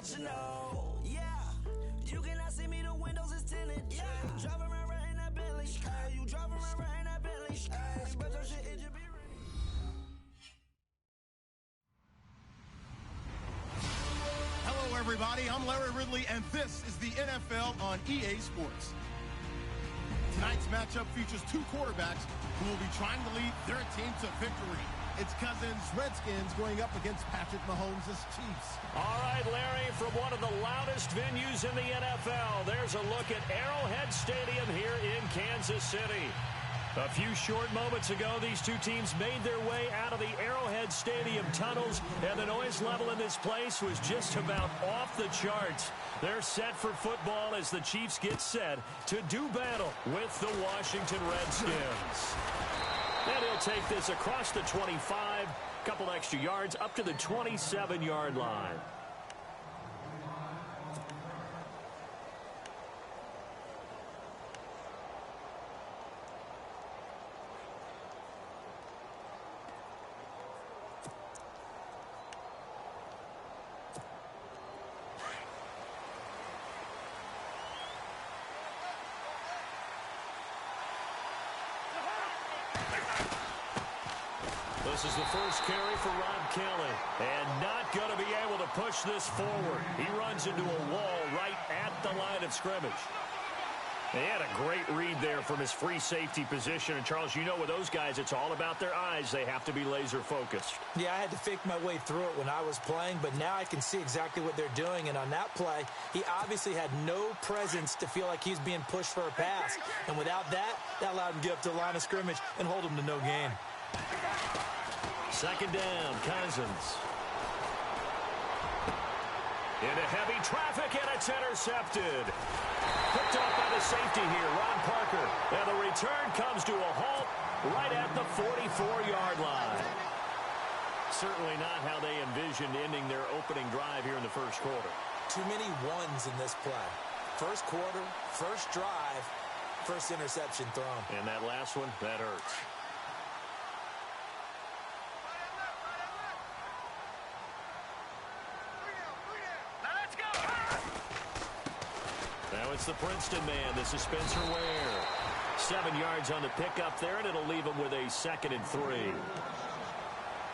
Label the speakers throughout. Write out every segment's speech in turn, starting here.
Speaker 1: what you know. Yeah, you cannot see me, the windows is tinted. Yeah, driving around right in that Bentley. Hey, you driving around right in that Bentley. Hey, but your shit, it just be ready.
Speaker 2: Hello, everybody. I'm Larry Ridley, and this is the NFL on EA Sports. Tonight's matchup features two quarterbacks who will be trying to lead their team to victory. It's Cousins Redskins going up against Patrick Mahomes' Chiefs.
Speaker 3: All right, Larry, from one of the loudest venues in the NFL, there's a look at Arrowhead Stadium here in Kansas City. A few short moments ago, these two teams made their way out of the Arrowhead Stadium tunnels, and the noise level in this place was just about off the charts. They're set for football as the Chiefs get set to do battle with the Washington Redskins. And he'll take this across the 25, couple extra yards up to the 27-yard line. This is the first carry for Rob Kelly, and not going to be able to push this forward. He runs into a wall right at the line of scrimmage. He had a great read there from his free safety position. And, Charles, you know with those guys, it's all about their eyes. They have to be laser-focused.
Speaker 4: Yeah, I had to fake my way through it when I was playing, but now I can see exactly what they're doing. And on that play, he obviously had no presence to feel like he's being pushed for a pass. And without that, that allowed him to get up to the line of scrimmage and hold him to no gain.
Speaker 3: Second down, Cousins. Into heavy traffic, and it's intercepted. Picked off by the safety here, Ron Parker. And the return comes to a halt right at the 44-yard line. Certainly not how they envisioned ending their opening drive here in the first quarter.
Speaker 4: Too many ones in this play. First quarter, first drive, first interception thrown.
Speaker 3: And that last one, that hurts. Now it's the Princeton man. This is Spencer Ware. 7 yards on the pickup there, and it'll leave him with a 2nd and 3.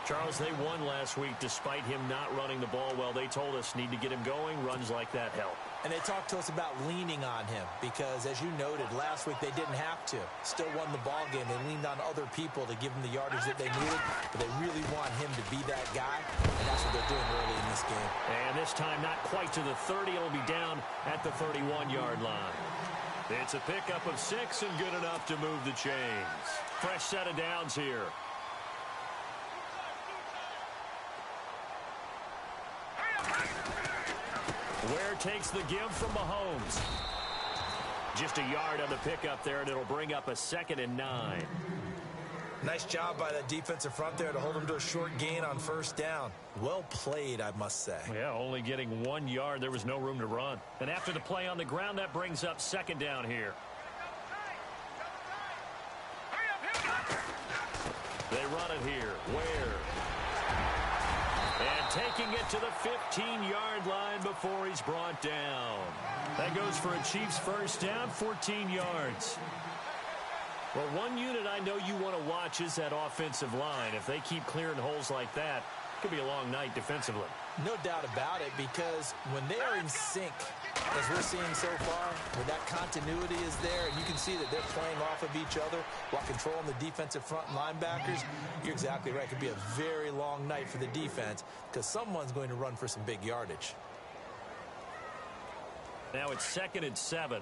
Speaker 3: Charles, they won last week despite him not running the ball well. They told us need to get him going. Runs like that help.
Speaker 4: And they talked to us about leaning on him because, as you noted, last week they didn't have to. Still won the ball game. They leaned on other people to give them the yardage that they needed, but they really want him to be that guy, and that's what they're doing early in this game. And
Speaker 3: this time not quite to the 30. It'll be down at the 31-yard line. It's a pickup of 6 and good enough to move the chains. Fresh set of downs here. Ware takes the give from Mahomes. Just a yard on the pickup there, and it'll bring up a 2nd and 9.
Speaker 4: Nice job by the defensive front there to hold him to a short gain on first down. Well played, I must say.
Speaker 3: Yeah, only getting 1 yard. There was no room to run. And after the play on the ground, that brings up 2nd down here. They run it here. Ware. And taking it to the 15-yard line before he's brought down. That goes for a Chiefs first down, 14 yards. Well, one unit I know you want to watch is that offensive line. If they keep clearing holes like that, it could be a long night defensively.
Speaker 4: No doubt about it, because when they are in sync, as we're seeing so far, where that continuity is there, and you can see that they're playing off of each other while controlling the defensive front linebackers, you're exactly right. It could be a very long night for the defense because someone's going to run for some big yardage.
Speaker 3: Now it's 2nd and 7.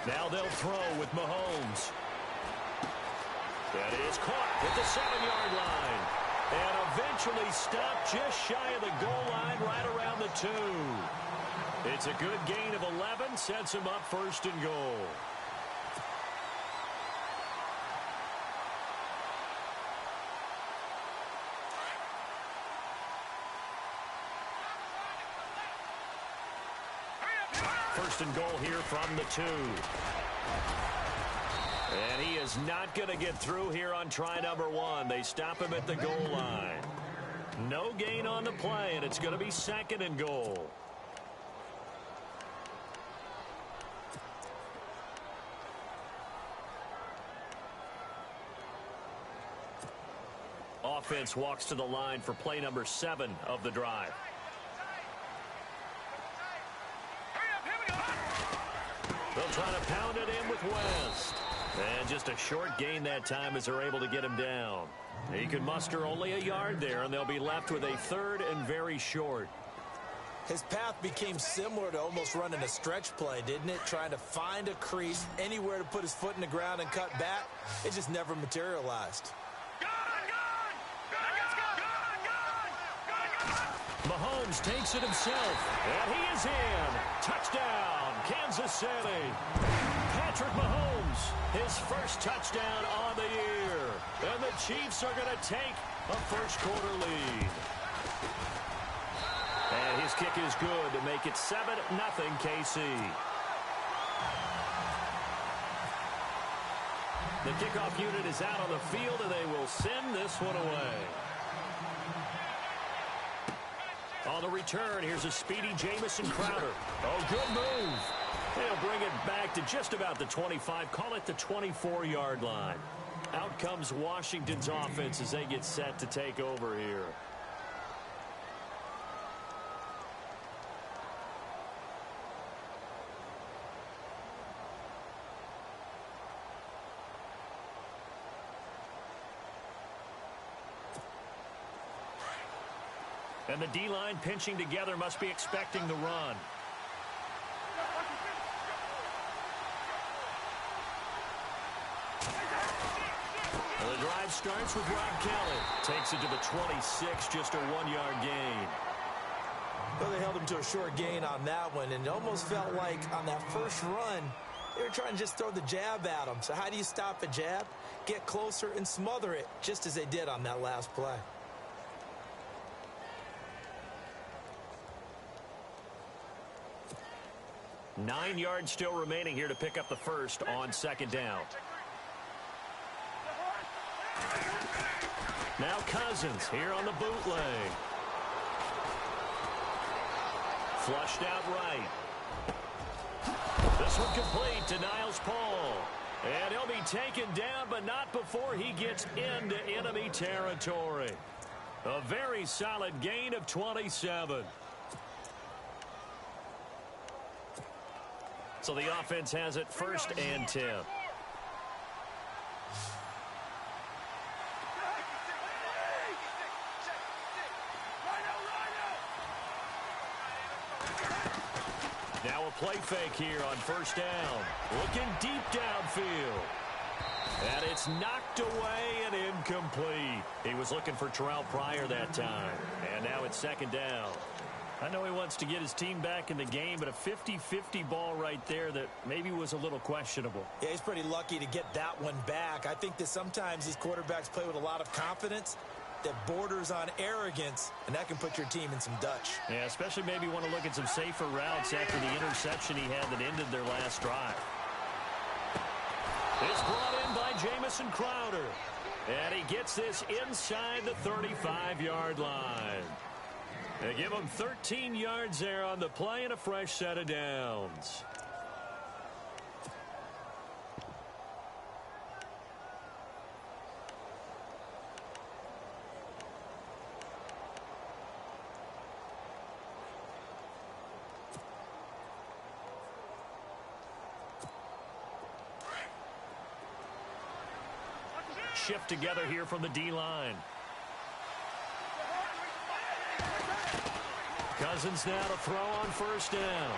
Speaker 3: Now they'll throw with Mahomes. That is caught at the 7-yard line. And eventually stopped just shy of the goal line right around the 2. It's a good gain of 11, sets him up 1st and goal. First and goal here from the 2. And he is not going to get through here on try number 1. They stop him at the goal line. No gain on the play, and it's going to be 2nd and goal. Offense walks to the line for play number 7 of the drive. They'll try to pound it in with West. And just a short gain that time as they're able to get him down. He can muster only a yard there, and they'll be left with a 3rd and very short.
Speaker 4: His path became similar to almost running a stretch play, didn't it? Trying to find a crease, anywhere to put his foot in the ground and cut back. It just never materialized.
Speaker 3: Mahomes takes it himself, and he is in. Touchdown, Kansas City. Patrick Mahomes, his first touchdown on the year. And the Chiefs are going to take a first-quarter lead. And his kick is good to make it 7-0 KC. The kickoff unit is out on the field, and they will send this one away. On the return, here's a speedy Jamison Crowder. Oh, good move. They'll bring it back to just about the 25, call it the 24-yard line. Out comes Washington's offense as they get set to take over here. And the D-line pinching together must be expecting the run. And the drive starts with Rob Kelly. Takes it to the 26, just a 1-yard gain.
Speaker 4: Well, they held him to a short gain on that one, and it almost felt like on that first run, they were trying to just throw the jab at him. So how do you stop a jab? Get closer and smother it, just as they did on that last play.
Speaker 3: Nine yards still remaining here to pick up the first on 2nd down. Now Cousins here on the bootleg. Flushed out right. This one complete to Niles Paul. And he'll be taken down, but not before he gets into enemy territory. A very solid gain of 27. So the offense has it 1st and 10. Now a play fake here on 1st down. Looking deep downfield. And it's knocked away and incomplete. He was looking for Terrell Pryor that time. And now it's 2nd down. I know he wants to get his team back in the game, but a 50-50 ball right there that maybe was a little questionable.
Speaker 4: Yeah, he's pretty lucky to get that one back. I think that sometimes these quarterbacks play with a lot of confidence that borders on arrogance, and that can put your team in some Dutch.
Speaker 3: Yeah, especially maybe want to look at some safer routes after the interception he had that ended their last drive. It's brought in by Jamison Crowder. And he gets this inside the 35-yard line. They give him 13 yards there on the play and a fresh set of downs. Shift together here from the D-line. Cousins now to throw on 1st down.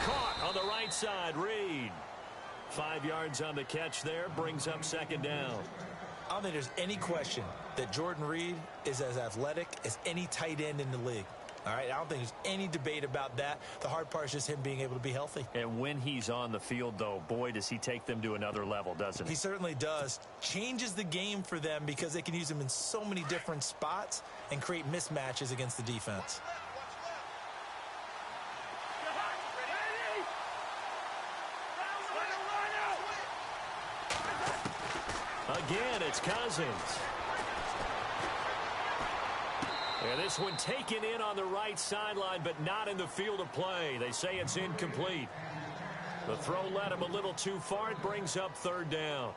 Speaker 3: Caught on the right side, Reed. 5 yards on the catch there, brings up 2nd down.
Speaker 4: I don't think there's any question that Jordan Reed is as athletic as any tight end in the league. All right, I don't think there's any debate about that. The hard part is just him being able to be healthy.
Speaker 3: And when he's on the field, though, boy, does he take them to another level, doesn't he?
Speaker 4: He certainly does. Changes the game for them because they can use him in so many different spots and create mismatches against the defense.
Speaker 3: it's Cousins. And this one taken in on the right sideline, but not in the field of play. They say it's incomplete. The throw led him a little too far. It brings up third down.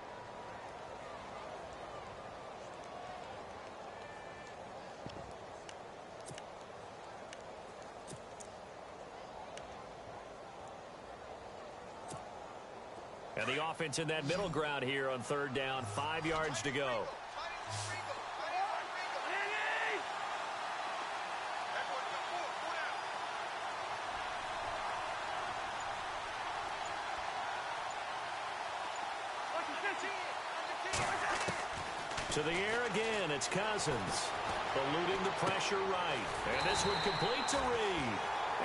Speaker 3: And the offense in that middle ground here on third down. 5 yards to go. To the air again, it's Cousins. Eluding the pressure right. And this one complete to Reed.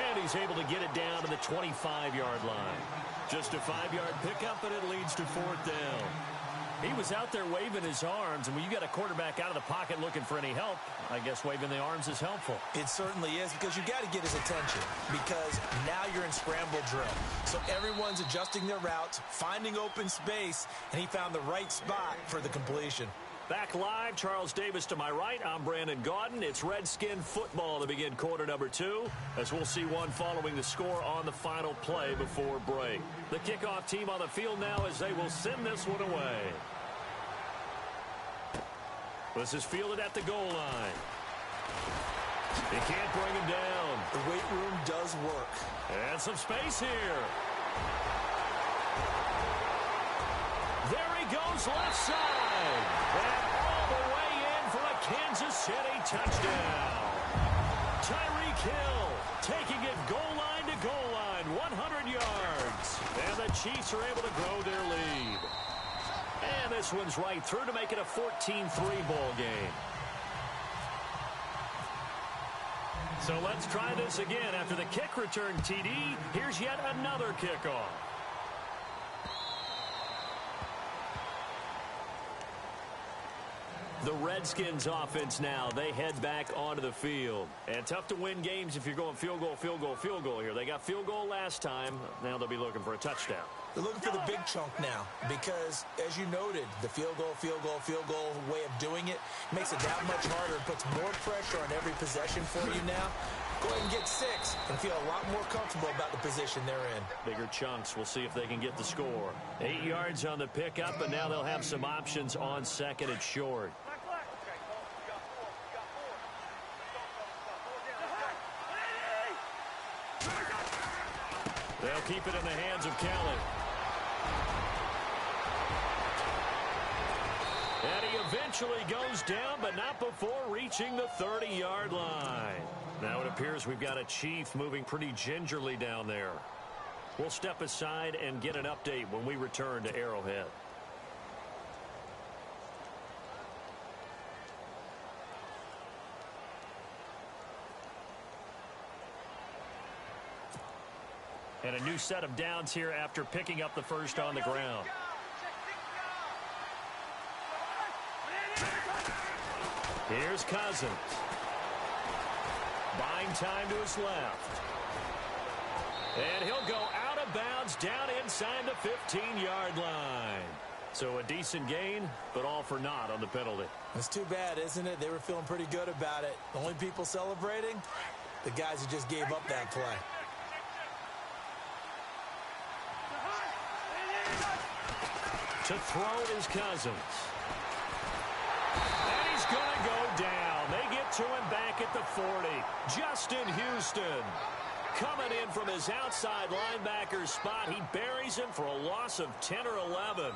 Speaker 3: And he's able to get it down to the 25-yard line. Just a 5-yard pickup, and it leads to fourth down. He was out there waving his arms, and when you got a quarterback out of the pocket looking for any help, I guess waving the arms is helpful.
Speaker 4: It certainly is, because you got to get his attention, because now you're in scramble drill. So everyone's adjusting their routes, finding open space, and he found the right spot for the completion.
Speaker 3: Back live, Charles Davis to my right. I'm Brandon Gaudin. It's Redskin football to begin quarter number 2, as we'll see one following the score on the final play before break. The kickoff team on the field now as they will send this one away. This is fielded at the goal line. He can't bring him down.
Speaker 4: The weight room does work.
Speaker 3: And some space here. There he goes left side. And all the way in for a Kansas City touchdown. Tyreek Hill taking it goal line to goal line, 100 yards. And the Chiefs are able to grow their lead. And this one's right through to make it a 14-3 ball game. So let's try this again. After the kick return TD, here's yet another kickoff. The Redskins offense now, they head back onto the field. And tough to win games if you're going field goal, field goal, field goal here. They got field goal last time. Now they'll be looking for a touchdown.
Speaker 4: They're looking for the big chunk now because, as you noted, the field goal way of doing it makes it that much harder and puts more pressure on every possession for you now. Go ahead and get 6 and feel a lot more comfortable about the position they're in.
Speaker 3: Bigger chunks. We'll see if they can get the score. 8 yards on the pickup, and now they'll have some options on second and short. They'll keep it in the hands of Kelly. And he eventually goes down, but not before reaching the 30-yard line. Now it appears we've got a Chief moving pretty gingerly down there. We'll step aside and get an update when we return to Arrowhead. And a new set of downs here after picking up the first on the ground. Here's Cousins. Buying time to his left. And he'll go out of bounds down inside the 15-yard line. So a decent gain, but all for naught on the penalty.
Speaker 4: That's too bad, isn't it? They were feeling pretty good about it. The only people celebrating, the guys who just gave up that play.
Speaker 3: To throw is Cousins. And he's going to go down. They get to him back at the 40. Justin Houston coming in from his outside linebacker spot. He buries him for a loss of 10 or 11.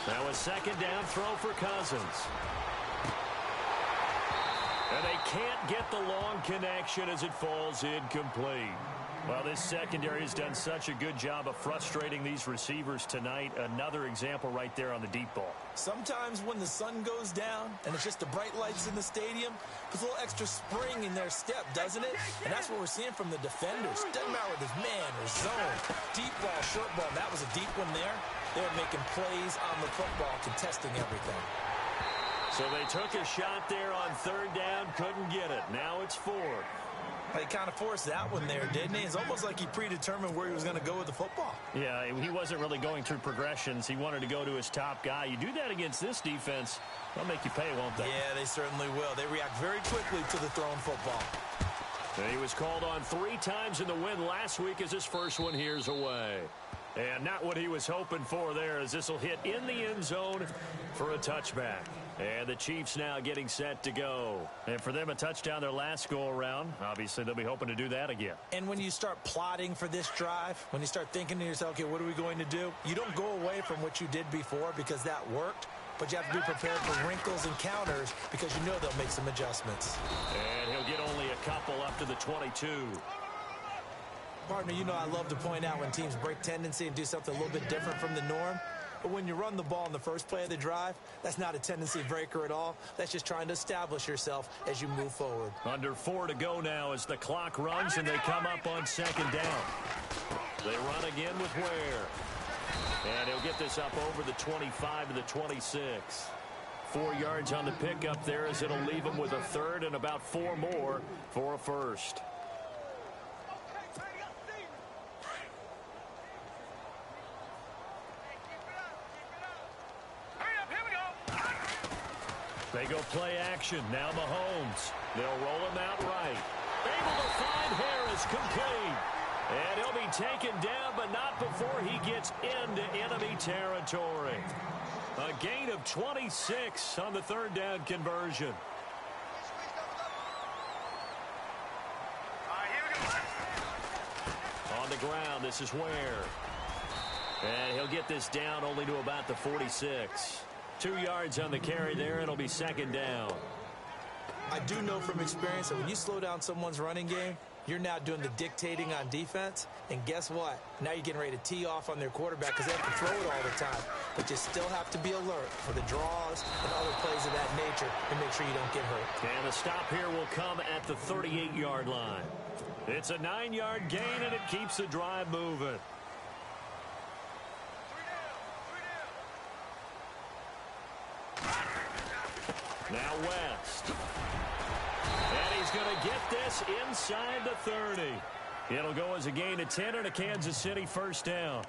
Speaker 3: Now a second down throw for Cousins. And they can't get the long connection as it falls incomplete. Well, this secondary has done such a good job of frustrating these receivers tonight. Another example right there on the deep ball.
Speaker 4: Sometimes when the sun goes down and it's just the bright lights in the stadium, puts a little extra spring in their step, doesn't it? And that's what we're seeing from the defenders. Doesn't matter whether it's man or zone, deep ball, short ball. That was a deep one there. They were making plays on the football, contesting everything.
Speaker 3: So they took a shot there on third down, couldn't get it. Now it's fourth.
Speaker 4: He kind of forced that one there, didn't he? It's almost like he predetermined where he was going to go with the football.
Speaker 3: Yeah, he wasn't really going through progressions. He wanted to go to his top guy. You do that against this defense, they'll make you pay, won't they?
Speaker 4: Yeah, they certainly will. They react very quickly to the thrown football.
Speaker 3: And he was called on 3 times in the win last week as his first one here's away. And not what he was hoping for there, as this will hit in the end zone for a touchback. And the Chiefs now getting set to go. And for them, a touchdown their last go-around. Obviously, they'll be hoping to do that again.
Speaker 4: And when you start plotting for this drive, when you start thinking to yourself, okay, what are we going to do? You don't go away from what you did before because that worked. But you have to be prepared for wrinkles and counters because you know they'll make some adjustments.
Speaker 3: And he'll get only a couple up to the 22.
Speaker 4: Partner, you know I love to point out when teams break tendency and do something a little bit different from the norm. But when you run the ball in the first play of the drive, that's not a tendency breaker at all. That's just trying to establish yourself as you move forward.
Speaker 3: Under 4 to go now as the clock runs and they come up on second down. They run again with Ware. And he'll get this up over the 25 to the 26. 4 yards on the pickup there as it'll leave him with a third and about 4 more for a first. They go play action. Now Mahomes. They'll roll him out right. Able to find Harris complete. And he'll be taken down, but not before he gets into enemy territory. A gain of 26 on the third down conversion. On the ground, this is Ware. And he'll get this down only to about the 46. 2 yards on the carry there. It'll be second down.
Speaker 4: I do know from experience that when you slow down someone's running game, you're now doing the dictating on defense. And guess what? Now you're getting ready to tee off on their quarterback because they have to throw it all the time. But you still have to be alert for the draws and other plays of that nature and make sure you don't get hurt.
Speaker 3: And the stop here will come at the 38-yard line. It's a 9-yard gain, and it keeps the drive moving. Now West. And he's going to get this inside the 30. It'll go as a gain of 10 and a Kansas City first down.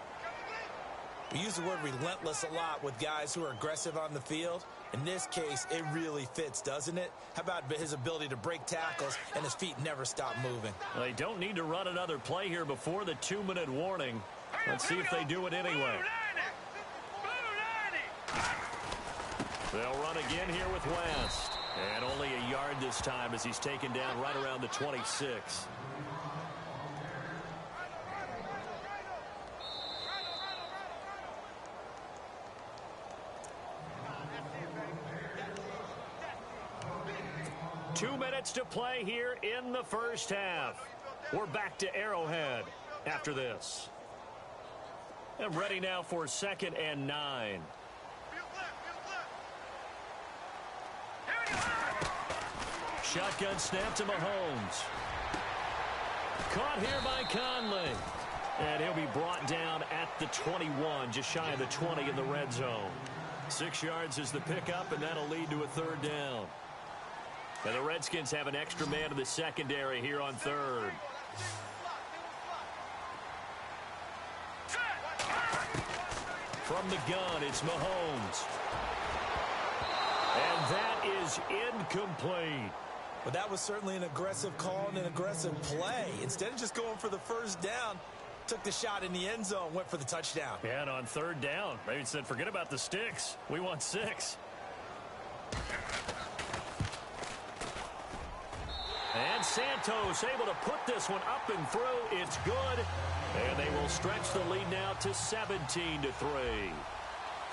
Speaker 4: We use the word relentless a lot with guys who are aggressive on the field. In this case, it really fits, doesn't it? How about his ability to break tackles and his feet never stop moving?
Speaker 3: They don't need to run another play here before the 2-minute warning. Let's see if they do it anyway. They'll run again here with West. And only a yard this time as he's taken down right around the 26. Two minutes to play here in the first half. We're back to Arrowhead after this. And ready now for 2nd and 9. Shotgun snap to Mahomes. Caught here by Conley. And he'll be brought down at the 21, just shy of the 20 in the red zone. 6 yards is the pickup, and that'll lead to a third down. And the Redskins have an extra man in the secondary here on third. From the gun, it's Mahomes. And that is incomplete.
Speaker 4: But that was certainly an aggressive call and an aggressive play. Instead of just going for the first down, took the shot in the end zone, went for the touchdown.
Speaker 3: Yeah, and on third down, maybe it said, forget about the sticks. We want 6. And Santos able to put this one up and through. It's good. And they will stretch the lead now to 17-3.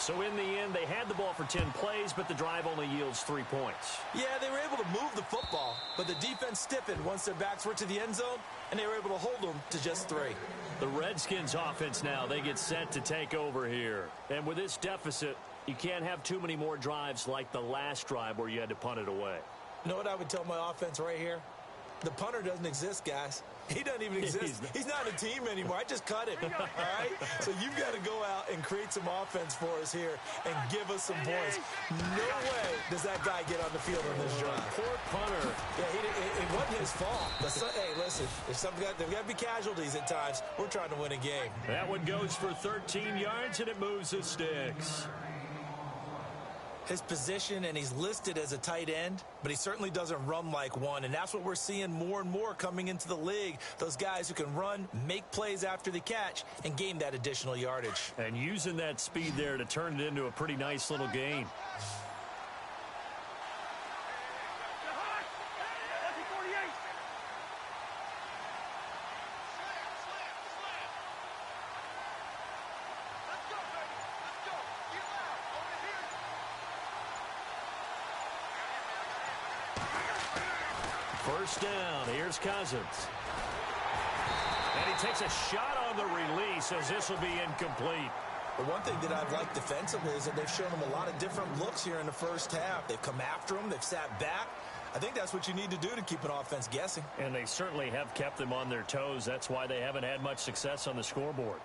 Speaker 3: So in the end, they had the ball for 10 plays, but the drive only yields 3 points.
Speaker 4: Yeah, they were able to move the football, but the defense stiffened once their backs were to the end zone, and they were able to hold them to just 3.
Speaker 3: The Redskins offense now, they get set to take over here. And with this deficit, you can't have too many more drives like the last drive where you had to punt it away.
Speaker 4: You know what I would tell my offense right here? The punter doesn't exist, guys. He doesn't even exist. He's not a team anymore. I just cut him, all right? So you've got to go out and create some offense for us here and give us some points. No way does that guy get on the field on this drive.
Speaker 3: Poor punter.
Speaker 4: Yeah, it wasn't his fault. Hey, listen, there's got to be casualties at times. We're trying to win a game.
Speaker 3: That one goes for 13 yards, and it moves the sticks.
Speaker 4: His position, and he's listed as a tight end, but he certainly doesn't run like one, and that's what we're seeing more and more coming into the league. Those guys who can run, make plays after the catch, and gain that additional yardage.
Speaker 3: And using that speed there to turn it into a pretty nice little gain. First down, here's Cousins. And he takes a shot on the release as this will be incomplete.
Speaker 4: The one thing that I've liked defensively is that they've shown him a lot of different looks here in the first half. They've come after him, they've sat back. I think that's what you need to do to keep an offense guessing.
Speaker 3: And they certainly have kept them on their toes. That's why they haven't had much success on the scoreboard.